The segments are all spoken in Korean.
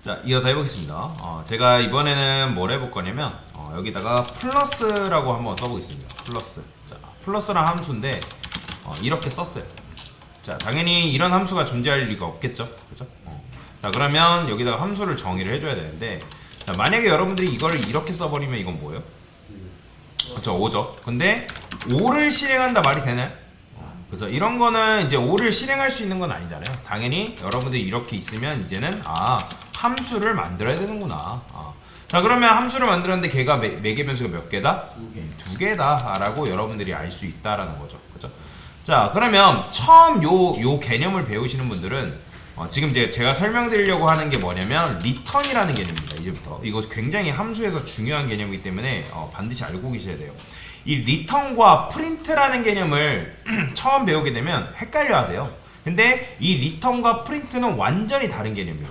자, 이어서 해보겠습니다. 제가 이번에는 뭘 해볼 거냐면 여기다가 플러스라고 한번 써보겠습니다. 플러스. 자, 플러스란 함수인데 이렇게 썼어요. 자, 당연히 이런 함수가 존재할 리가 없겠죠, 그죠? 자, 그러면 여기다가 함수를 정의를 해줘야 되는데, 자, 만약에 여러분들이 이걸 이렇게 써버리면 이건 뭐예요? 그렇죠, 5죠. 근데 5를 실행한다 말이 되나요? 그죠? 이런 거는 이제 5를 실행할 수 있는 건 아니잖아요. 당연히 여러분들이 이렇게 있으면 이제는 함수를 만들어야 되는구나. 자, 그러면 함수를 만들었는데 걔가 매개 변수가 몇 개다? 두 개다 라고 여러분들이 알 수 있다라는 거죠. 그죠? 자, 그러면 처음 요 개념을 배우시는 분들은 지금 제가 설명드리려고 하는 게 뭐냐면 리턴이라는 개념입니다. 이제부터 이거 굉장히 함수에서 중요한 개념이기 때문에 반드시 알고 계셔야 돼요. 이 리턴과 프린트라는 개념을 처음 배우게 되면 헷갈려 하세요. 근데 이 리턴과 프린트는 완전히 다른 개념이에요.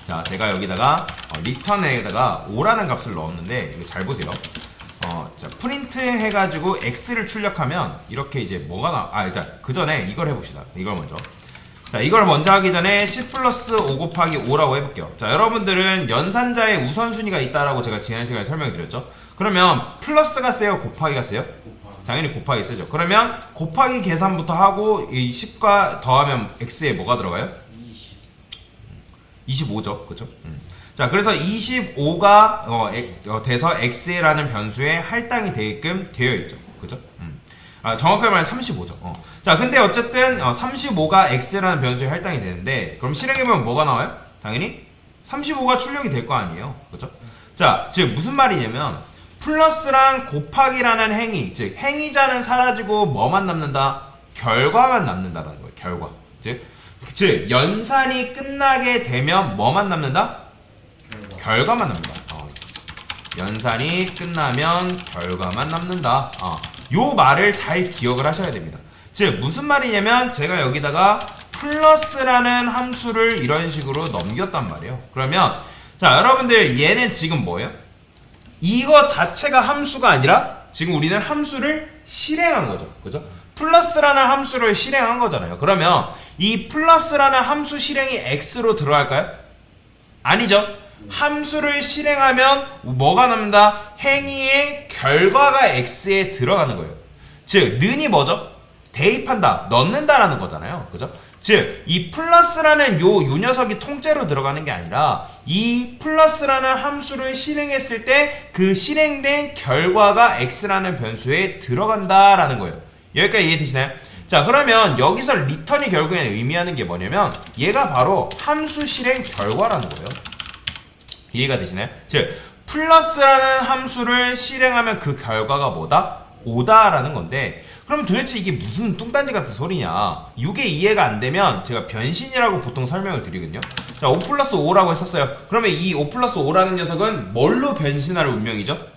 자, 제가 여기다가 리턴에다가 5라는 값을 넣었는데 이거 잘 보세요. 자, 프린트 해가지고 x를 출력하면 이렇게 이제 뭐가 일단 그 전에 이걸 해봅시다. 이걸 먼저. 자, 이걸 먼저 하기 전에 10 플러스 5 곱하기 5라고 해볼게요. 자, 여러분들은 연산자의 우선순위가 있다라고 제가 지난 시간에 설명드렸죠. 그러면 플러스가 세요? 곱하기가 세요? 당연히 곱하기 세죠. 그러면 곱하기 계산부터 하고 이 10과 더하면 x에 뭐가 들어가요? 25죠. 그죠? 자, 그래서 25가 돼서 x라는 변수에 할당이 되게끔 되어 있죠. 그죠? 정확하게 말하면 35죠. 자, 근데 어쨌든 35가 x라는 변수에 할당이 되는데 그럼 실행해보면 뭐가 나와요? 당연히 35가 출력이 될 거 아니에요. 그죠? 자, 즉 무슨 말이냐면 플러스랑 곱하기라는 행위, 즉 행위자는 사라지고 뭐만 남는다? 결과만 남는다라는 거예요. 결과. 즉 연산이 끝나게 되면 뭐만 남는다? 결과만 남는다. 연산이 끝나면 결과만 남는다. 요 말을 잘 기억을 하셔야 됩니다. 즉 무슨 말이냐면 제가 여기다가 플러스라는 함수를 이런 식으로 넘겼단 말이에요. 그러면 자, 여러분들 얘는 지금 뭐예요? 이거 자체가 함수가 아니라 지금 우리는 함수를 실행한 거죠. 그죠? 플러스라는 함수를 실행한 거잖아요. 그러면 이 플러스라는 함수 실행이 x로 들어갈까요? 아니죠. 함수를 실행하면 뭐가 남는다? 행위의 결과가 x에 들어가는 거예요. 즉 는이 뭐죠? 대입한다, 넣는다라는 거잖아요. 그죠? 즉 이 플러스라는 요 녀석이 통째로 들어가는 게 아니라 이 플러스라는 함수를 실행했을 때 그 실행된 결과가 x라는 변수에 들어간다라는 거예요. 여기까지 이해되시나요? 자, 그러면 여기서 리턴이 결국에는 의미하는 게 뭐냐면 얘가 바로 함수 실행 결과라는 거예요. 이해가 되시나요? 즉 플러스라는 함수를 실행하면 그 결과가 뭐다? 5다라는 건데 그러면 도대체 이게 무슨 뚱딴지 같은 소리냐? 이게 이해가 안 되면 제가 변신이라고 보통 설명을 드리거든요. 자, 5 플러스 5라고 했었어요. 그러면 이 5 플러스 5라는 녀석은 뭘로 변신할 운명이죠?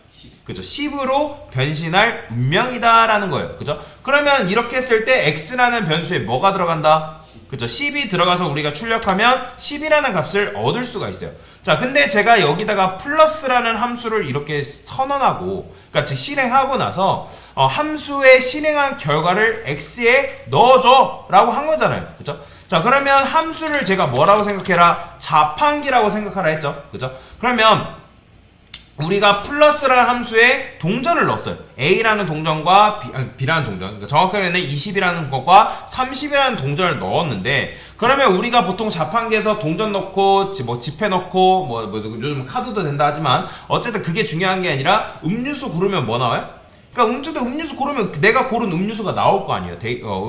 그죠? 10으로 변신할 운명이다라는 거예요. 그죠? 그러면 이렇게 했을 때 x라는 변수에 뭐가 들어간다? 그죠? 10이 들어가서 우리가 출력하면 10이라는 값을 얻을 수가 있어요. 자, 근데 제가 여기다가 플러스라는 함수를 이렇게 선언하고, 그러니까 즉 실행하고 나서 함수에 실행한 결과를 x에 넣어줘 라고 한 거잖아요. 그죠? 자, 그러면 함수를 제가 뭐라고 생각해라? 자판기라고 생각하라 했죠. 그죠? 그러면 우리가 플러스라는 함수에 동전을 넣었어요. A라는 동전과 B라는 동전. 그러니까 정확하게는 20이라는 것과 30이라는 동전을 넣었는데, 그러면 우리가 보통 자판기에서 동전 넣고, 뭐 지폐 넣고, 요즘 카드도 된다 하지만, 어쨌든 그게 중요한 게 아니라, 음료수 고르면 뭐 나와요? 그러니까 음료수 고르면 내가 고른 음료수가 나올 거 아니에요.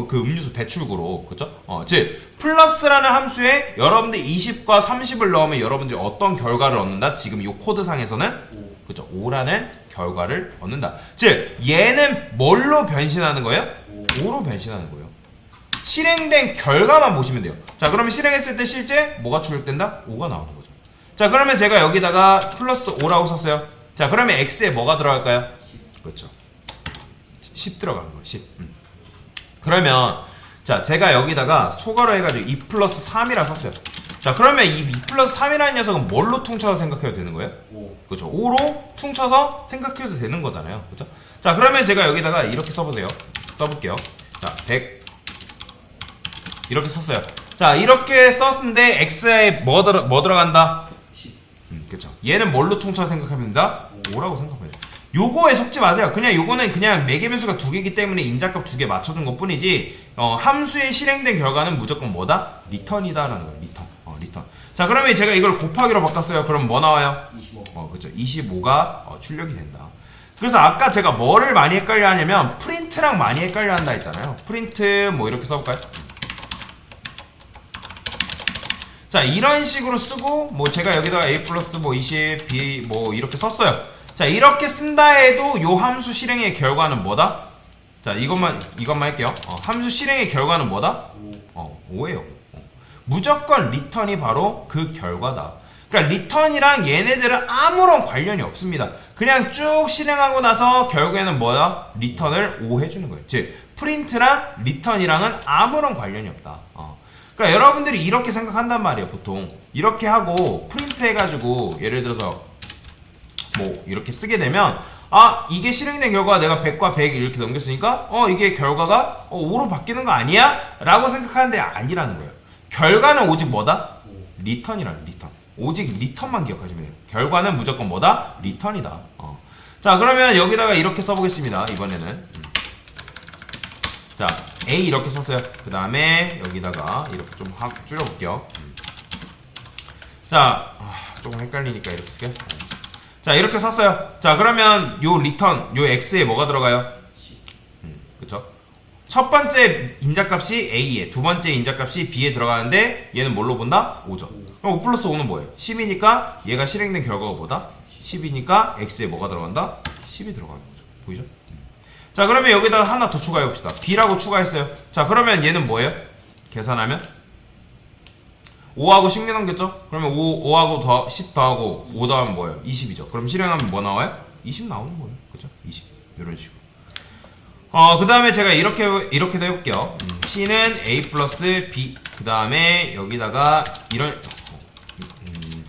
그 음료수 배출구로. 그죠? 즉, 플러스라는 함수에 여러분들 20과 30을 넣으면 여러분들이 어떤 결과를 얻는다? 지금 이 코드상에서는 그죠? 5라는 결과를 얻는다. 즉, 얘는 뭘로 변신하는 거예요? 5로 변신하는 거예요. 실행된 결과만 보시면 돼요. 자, 그러면 실행했을 때 실제 뭐가 출력된다? 5가 나오는 거죠. 자, 그러면 제가 여기다가 플러스 5라고 썼어요. 자, 그러면 x에 뭐가 들어갈까요? 그렇죠. 10 들어가는 거예요. 10. 그러면 자, 제가 여기다가 소괄호 해가지고 2 플러스 3이라 썼어요. 자, 그러면 이 2 플러스 3이라는 녀석은 뭘로 퉁쳐서 생각해도 되는 거예요? 5. 그렇죠. 5로 퉁쳐서 생각해도 되는 거잖아요. 그렇죠? 자, 그러면 제가 여기다가 이렇게 써보세요. 써볼게요. 자, 100 이렇게 썼어요. 자 이렇게 썼는데 x에 뭐 들어간다? 10. 그쵸. 얘는 뭘로 퉁쳐 생각하면 된다? 5라고 생각해야 돼. 요거에 속지 마세요. 그냥 요거는 그냥 매개 변수가 두 개이기 때문에 인자값 두 개 맞춰준 것 뿐이지 함수에 실행된 결과는 무조건 뭐다? 리턴이다라는 거예요. 리턴. 리턴. 자 그러면 제가 이걸 곱하기로 바꿨어요. 그럼 뭐 나와요? 25. 그쵸. 25가 출력이 된다. 그래서 아까 제가 뭐를 많이 헷갈려 하냐면 프린트랑 많이 헷갈려 한다 했잖아요. 프린트 뭐 이렇게 써볼까요? 자 이런 식으로 쓰고 뭐 제가 여기다가 a 플러스 뭐 20, b 뭐 이렇게 썼어요. 자 이렇게 쓴다 해도 요 함수 실행의 결과는 뭐다? 자 이것만 할게요. 함수 실행의 결과는 뭐다? 5예요. 무조건 리턴이 바로 그 결과다. 그러니까 리턴이랑 얘네들은 아무런 관련이 없습니다. 그냥 쭉 실행하고 나서 결국에는 뭐다? 리턴을 5 해주는 거예요. 즉 프린트랑 리턴이랑은 아무런 관련이 없다. 그러니까 여러분들이 이렇게 생각한단 말이에요. 보통 이렇게 하고 프린트 해가지고 예를 들어서 뭐 이렇게 쓰게 되면 이게 실행된 결과가 내가 100과 100 이렇게 넘겼으니까 이게 결과가 5로 바뀌는 거 아니야? 라고 생각하는데 아니라는 거예요. 결과는 오직 뭐다? 리턴이라는 리턴. 오직 리턴만 기억하시면 돼요. 결과는 무조건 뭐다? 리턴이다. 자 그러면 여기다가 이렇게 써보겠습니다. 이번에는 자 A 이렇게 썼어요. 그 다음에 여기다가 이렇게 좀 확 줄여볼게요. 자 조금 헷갈리니까 이렇게 쓸게요. 자 이렇게 썼어요. 자 그러면 요 리턴 요 x에 뭐가 들어가요? 그쵸? 첫 번째 인자값이 a에, 두 번째 인자값이 b에 들어가는데 얘는 뭘로 본다? 5죠. 그럼 5 플러스 5는 뭐예요? 10이니까 얘가 실행된 결과가 뭐다? 10이니까 x에 뭐가 들어간다? 10이 들어가는 거죠. 보이죠? 자 그러면 여기다가 하나 더 추가해 봅시다. b라고 추가했어요. 자 그러면 얘는 뭐예요? 계산하면 5하고 10 넘겼죠? 그러면 5하고 10 더하고 5 더하면 뭐예요? 20이죠. 그럼 실행하면 뭐 나와요? 20 나오는 거예요. 그죠? 20. 이런 식으로. 그 다음에 제가 이렇게도 해볼게요. C는 A 플러스 B. 그 다음에 여기다가 이런,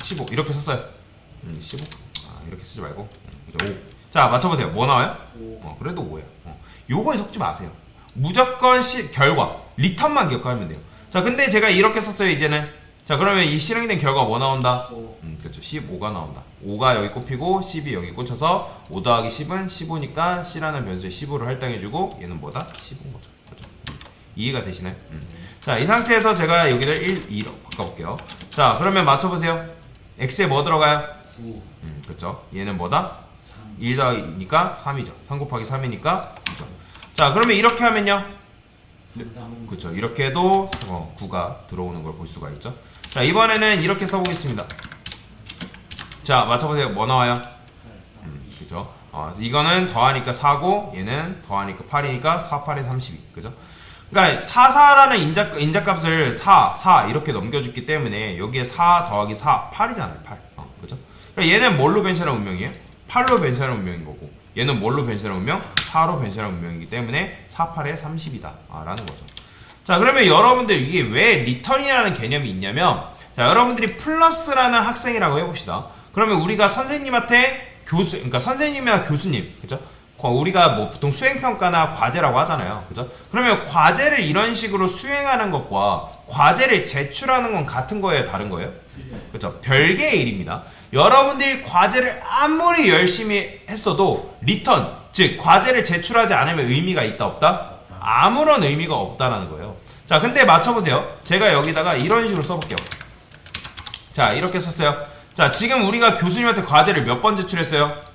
15. 이렇게 썼어요. 15. 이렇게 쓰지 말고. 5. 자, 맞춰보세요. 뭐 나와요? 5. 그래도 5예요. 요거에 속지 마세요. 무조건 결과. 리턴만 기억하면 돼요. 자, 근데 제가 이렇게 썼어요, 이제는. 자 그러면 이 실행된 결과 뭐 나온다? 15. 그렇죠. 15가 나온다. 5가 여기 꼽히고 10이 여기 꽂혀서 5 더하기 10은 15니까 C라는 변수에 15를 할당해주고 얘는 뭐다? 15인 거죠. 그렇죠? 이해가 되시나요? 자, 이 상태에서 제가 여기를 1, 2로 바꿔볼게요. 자, 그러면 맞춰보세요. X에 뭐 들어가요? 9. 그렇죠. 얘는 뭐다? 3. 1 더하기니까 3이죠. 3 곱하기 3이니까 2죠. 자, 그러면 이렇게 하면요. 3. 그렇죠. 이렇게 해도 9가 들어오는 걸 볼 수가 있죠. 자 이번에는 이렇게 써보겠습니다. 자 맞춰보세요. 뭐 나와요? 8. 그죠? 이거는 더하니까 4고 얘는 더하니까 8이니까 4, 8에 32. 그죠? 그러니까 4, 4라는 인자값을 4 이렇게 넘겨줬기 때문에 여기에 4 더하기 4, 8이잖아요. 8. 그죠? 그러니까 얘는 뭘로 변신한 운명이에요? 8로 변신한 운명인 거고 얘는 뭘로 변신한 운명? 4로 변신한 운명이기 때문에 4, 8에 30이다 라는 거죠. 자 그러면 여러분들 이게 왜 리턴이라는 개념이 있냐면 자 여러분들이 플러스라는 학생이라고 해봅시다. 그러면 우리가 선생님한테 그러니까 선생님이나 교수님 그죠? 우리가 뭐 보통 수행평가나 과제라고 하잖아요. 그죠? 그러면 과제를 이런 식으로 수행하는 것과 과제를 제출하는 건 같은 거예요? 다른 거예요? 그죠? 별개의 일입니다. 여러분들이 과제를 아무리 열심히 했어도 리턴, 즉 과제를 제출하지 않으면 의미가 있다 없다? 아무런 의미가 없다라는 거예요. 자 근데 맞춰보세요. 제가 여기다가 이런 식으로 써볼게요. 자 이렇게 썼어요. 자 지금 우리가 교수님한테 과제를 몇 번 제출했어요?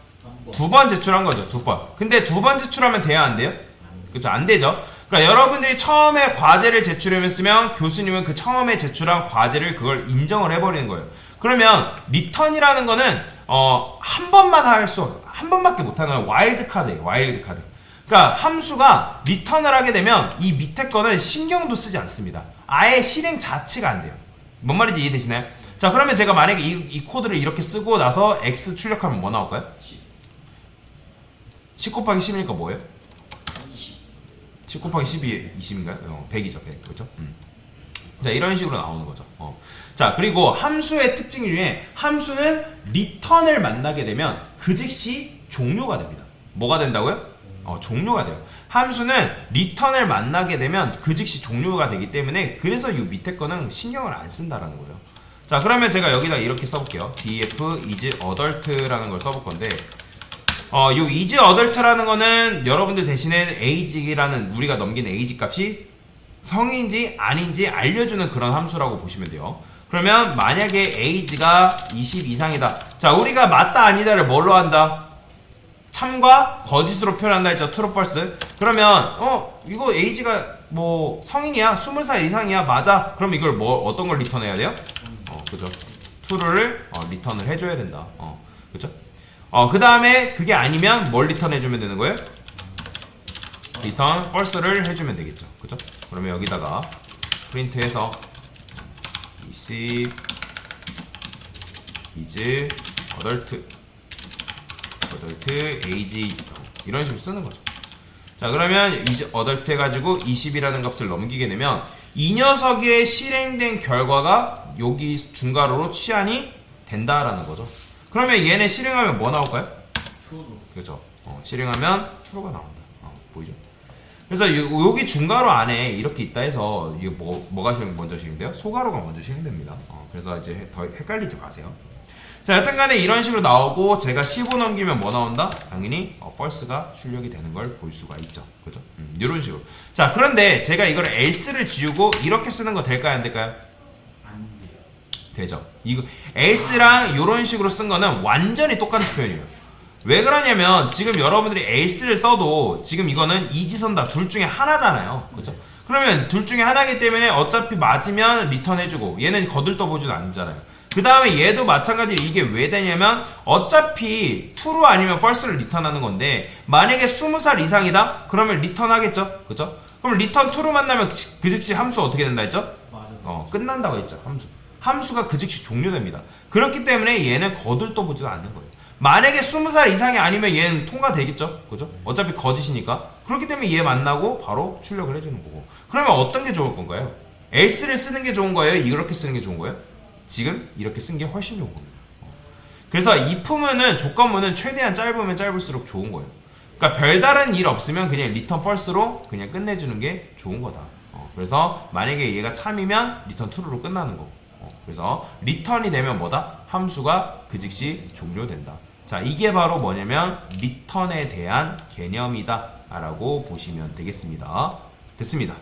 2번 제출한 거죠. 2번. 근데 2번 제출하면 돼야 안 돼요? 그렇죠? 안 되죠. 그러니까 여러분들이 처음에 과제를 제출했으면 교수님은 그 처음에 제출한 과제를 그걸 인정을 해버리는 거예요. 그러면 리턴이라는 거는 한 번만 한 번밖에 못하는 와일드 카드예요. 와일드 카드. 그러니까 함수가 리턴을 하게 되면 이 밑에 거는 신경도 쓰지 않습니다. 아예 실행 자체가 안 돼요. 뭔 말인지 이해되시나요? 자 그러면 제가 만약에 이 코드를 이렇게 쓰고 나서 x 출력하면 뭐 나올까요? 10 곱하기 10이니까 뭐예요? 20. 10 곱하기 10이 20인가요? 100이죠. 100. 그렇죠? 자 이런 식으로 나오는 거죠. 자 그리고 함수의 특징 중에 함수는 리턴을 만나게 되면 그 즉시 종료가 됩니다. 뭐가 된다고요? 종료가 돼요. 함수는 리턴을 만나게 되면 그 즉시 종료가 되기 때문에 그래서 이 밑에 거는 신경을 안 쓴다라는 거예요. 자, 그러면 제가 여기다 이렇게 써볼게요. df is adult라는 걸 써볼 건데 요 is adult라는 거는 여러분들 대신에 age라는 우리가 넘긴 age 값이 성인지 아닌지 알려주는 그런 함수라고 보시면 돼요. 그러면 만약에 age가 20 이상이다. 자, 우리가 맞다 아니다를 뭘로 한다? 참과 거짓으로 표현한다 했죠. true, false. 그러면 이거 age가 뭐 성인이야, 20살 이상이야, 맞아. 그럼 이걸 어떤 걸 리턴해야 돼요? 그죠? true를 리턴을 해줘야 된다. 그죠? 그 다음에 그게 아니면 뭘 리턴해주면 되는 거예요? 리턴 false를 해주면 되겠죠. 그죠? 그러면 여기다가 프린트해서 20 is adult age 이런 식으로 쓰는 거죠. 자, 그러면 is adult 해가지고 20이라는 값을 넘기게 되면 이 녀석의 실행된 결과가 여기 중괄호로 치환이 된다라는 거죠. 그러면 얘네 실행하면 뭐 나올까요? true도. 그렇죠. 실행하면 true가 나온다. 보이죠? 그래서 여기 중괄호 안에 이렇게 있다 해서 이게 뭐가 먼저 실행돼요? 소괄호가 먼저 실행됩니다. 그래서 이제 더 헷갈리지 마세요. 자, 여튼간에 이런 식으로 나오고 제가 15 넘기면 뭐 나온다? 당연히 false가 출력이 되는 걸 볼 수가 있죠. 그죠? 이런 식으로. 자, 그런데 제가 이걸 else를 지우고 이렇게 쓰는 거 될까요? 안 될까요? 안 돼요. 되죠. 이거 else랑 이런 식으로 쓴 거는 완전히 똑같은 표현이에요. 왜 그러냐면 지금 여러분들이 else를 써도 지금 이거는 이지선다 둘 중에 하나잖아요. 그죠? 그러면 둘 중에 하나이기 때문에 어차피 맞으면 리턴 해주고 얘는 거들떠보지도 않잖아요. 그 다음에 얘도 마찬가지로 이게 왜 되냐면 어차피 true 아니면 false를 리턴하는 건데 만약에 20살 이상이다? 그러면 리턴하겠죠? 그죠? 그럼 리턴 true 만나면 그 즉시 함수 어떻게 된다 했죠? 맞아. 끝난다고 했죠. 함수가 그 즉시 종료됩니다. 그렇기 때문에 얘는 거들떠보지도 않는 거예요. 만약에 20살 이상이 아니면 얘는 통과되겠죠? 그죠? 어차피 거짓이니까. 그렇기 때문에 얘 만나고 바로 출력을 해주는 거고. 그러면 어떤 게 좋을 건가요? else를 쓰는 게 좋은 거예요? 이렇게 쓰는 게 좋은 거예요? 지금 이렇게 쓴 게 훨씬 좋은 겁니다. 그래서 if문은 조건문은 최대한 짧으면 짧을수록 좋은 거예요. 그러니까 별다른 일 없으면 그냥 return false로 그냥 끝내주는 게 좋은 거다. 그래서 만약에 얘가 참이면 return true로 끝나는 거고. 그래서 return이 되면 뭐다? 함수가 그 즉시 종료된다. 자, 이게 바로 뭐냐면 return에 대한 개념이다 라고 보시면 되겠습니다. 됐습니다.